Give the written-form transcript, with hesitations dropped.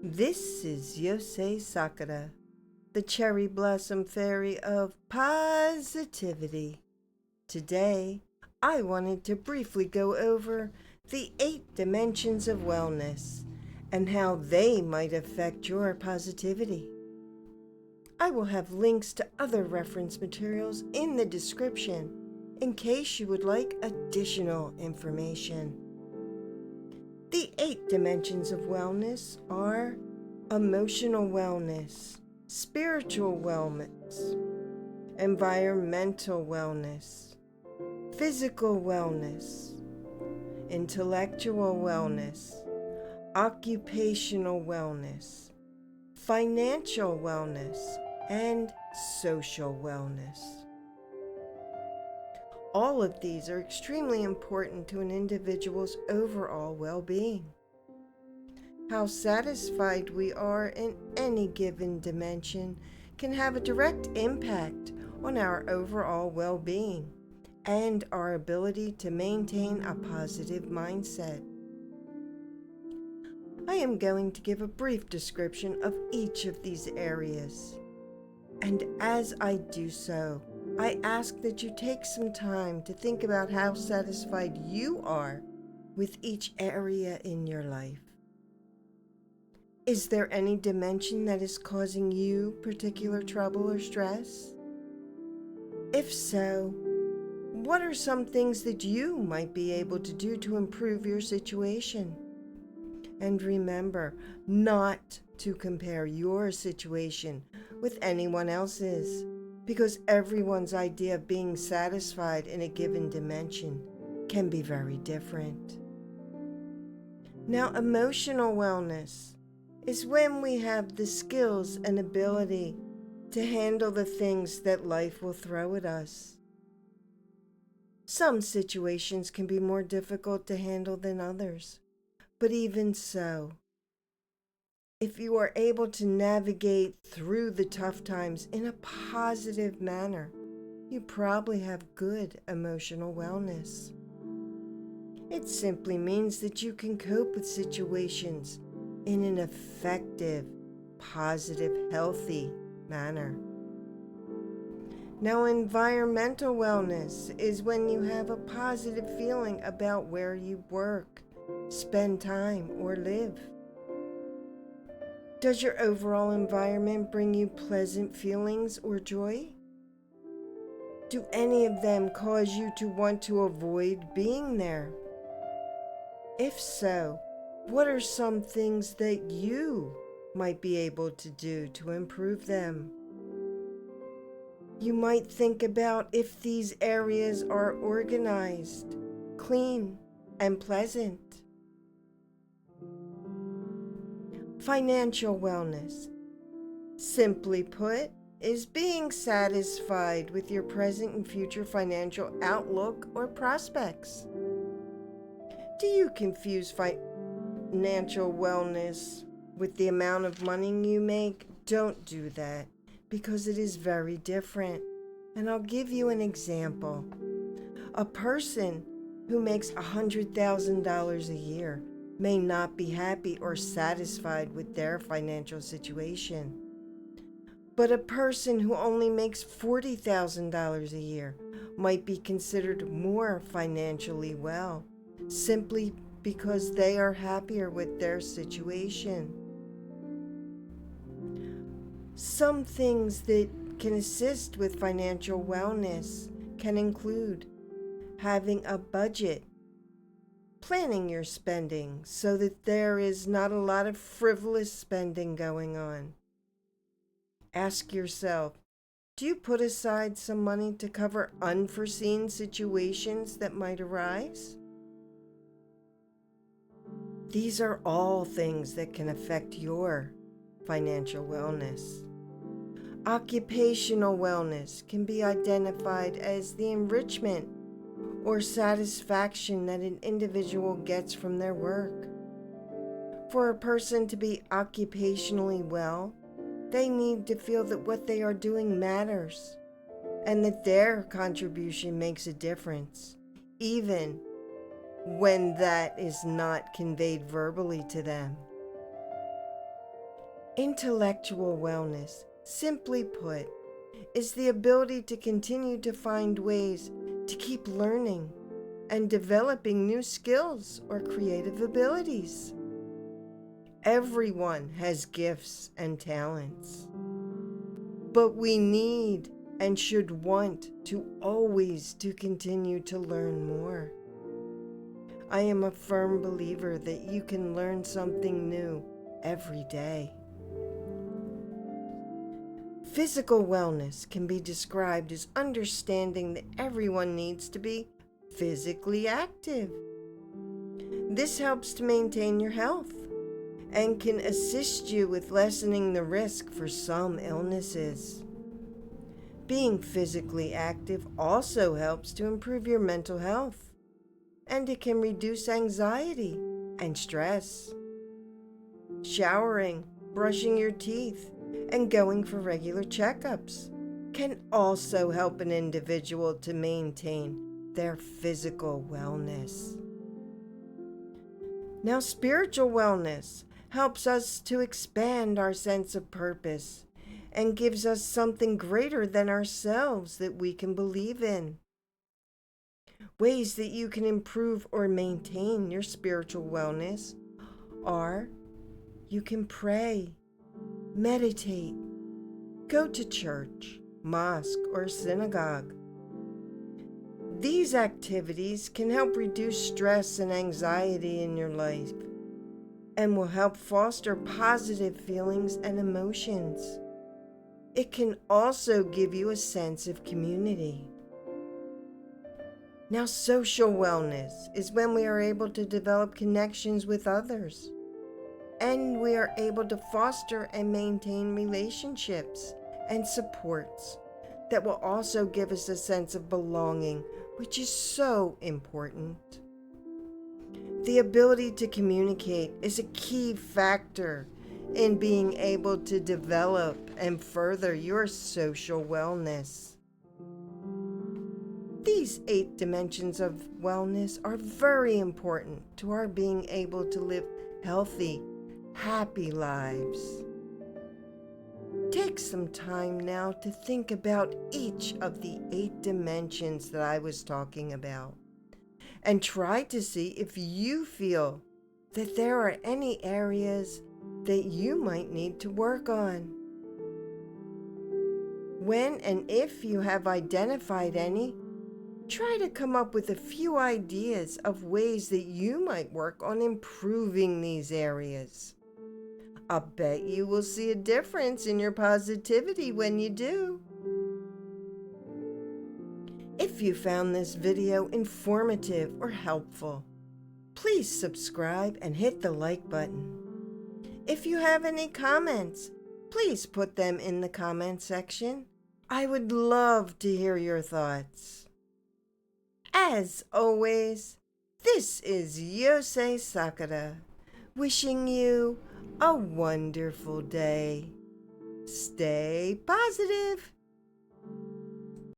This is Yosei Sakura, the cherry blossom fairy of positivity. Today, I wanted to briefly go over the 8 dimensions of wellness and how they might affect your positivity. I will have links to other reference materials in the description in case you would like additional information. The 8 dimensions of wellness are emotional wellness, spiritual wellness, environmental wellness, physical wellness, intellectual wellness, occupational wellness, financial wellness, and social wellness. All of these are extremely important to an individual's overall well-being. How satisfied we are in any given dimension can have a direct impact on our overall well-being and our ability to maintain a positive mindset. I am going to give a brief description of each of these areas. And as I do so, I ask that you take some time to think about how satisfied you are with each area in your life. Is there any dimension that is causing you particular trouble or stress? If so, what are some things that you might be able to do to improve your situation? And remember not to compare your situation with anyone else's, because everyone's idea of being satisfied in a given dimension can be very different. Now, emotional wellness is when we have the skills and ability to handle the things that life will throw at us. Some situations can be more difficult to handle than others, but even so, if you are able to navigate through the tough times in a positive manner, you probably have good emotional wellness. It simply means that you can cope with situations in an effective, positive, healthy manner. Now, environmental wellness is when you have a positive feeling about where you work, spend time, or live. Does your overall environment bring you pleasant feelings or joy? Do any of them cause you to want to avoid being there? If so, what are some things that you might be able to do to improve them? You might think about if these areas are organized, clean, and pleasant. Financial wellness, simply put, is being satisfied with your present and future financial outlook or prospects. Do you confuse financial wellness with the amount of money you make? Don't do that, because it is very different. And I'll give you an example. A person who makes $100,000 a year may not be happy or satisfied with their financial situation. But a person who only makes $40,000 a year might be considered more financially well, simply because they are happier with their situation. Some things that can assist with financial wellness can include having a budget, planning your spending so that there is not a lot of frivolous spending going on. Ask yourself, do you put aside some money to cover unforeseen situations that might arise? These are all things that can affect your financial wellness. Occupational wellness can be identified as the enrichment or satisfaction that an individual gets from their work. For a person to be occupationally well, they need to feel that what they are doing matters and that their contribution makes a difference, even when that is not conveyed verbally to them. Intellectual wellness, simply put, is the ability to continue to find ways to keep learning and developing new skills or creative abilities. Everyone has gifts and talents, but we need and should want to always to continue to learn more. I am a firm believer that you can learn something new every day. Physical wellness can be described as understanding that everyone needs to be physically active. This helps to maintain your health and can assist you with lessening the risk for some illnesses. Being physically active also helps to improve your mental health, and it can reduce anxiety and stress. Showering, brushing your teeth, and going for regular checkups can also help an individual to maintain their physical wellness. Now, spiritual wellness helps us to expand our sense of purpose and gives us something greater than ourselves that we can believe in. Ways that you can improve or maintain your spiritual wellness are: you can pray, meditate, go to church, mosque, or synagogue. These activities can help reduce stress and anxiety in your life and will help foster positive feelings and emotions. It can also give you a sense of community. Now, social wellness is when we are able to develop connections with others, and we are able to foster and maintain relationships and supports that will also give us a sense of belonging, which is so important. The ability to communicate is a key factor in being able to develop and further your social wellness. These 8 dimensions of wellness are very important to our being able to live healthy, happy lives. Take some time now to think about each of the 8 dimensions that I was talking about, and try to see if you feel that there are any areas that you might need to work on. When and if you have identified any, try to come up with a few ideas of ways that you might work on improving these areas. I'll bet you will see a difference in your positivity when you do. If you found this video informative or helpful, please subscribe and hit the like button. If you have any comments, please put them in the comment section. I would love to hear your thoughts. As always, this is Yosei Sakura, wishing you a wonderful day. Stay positive.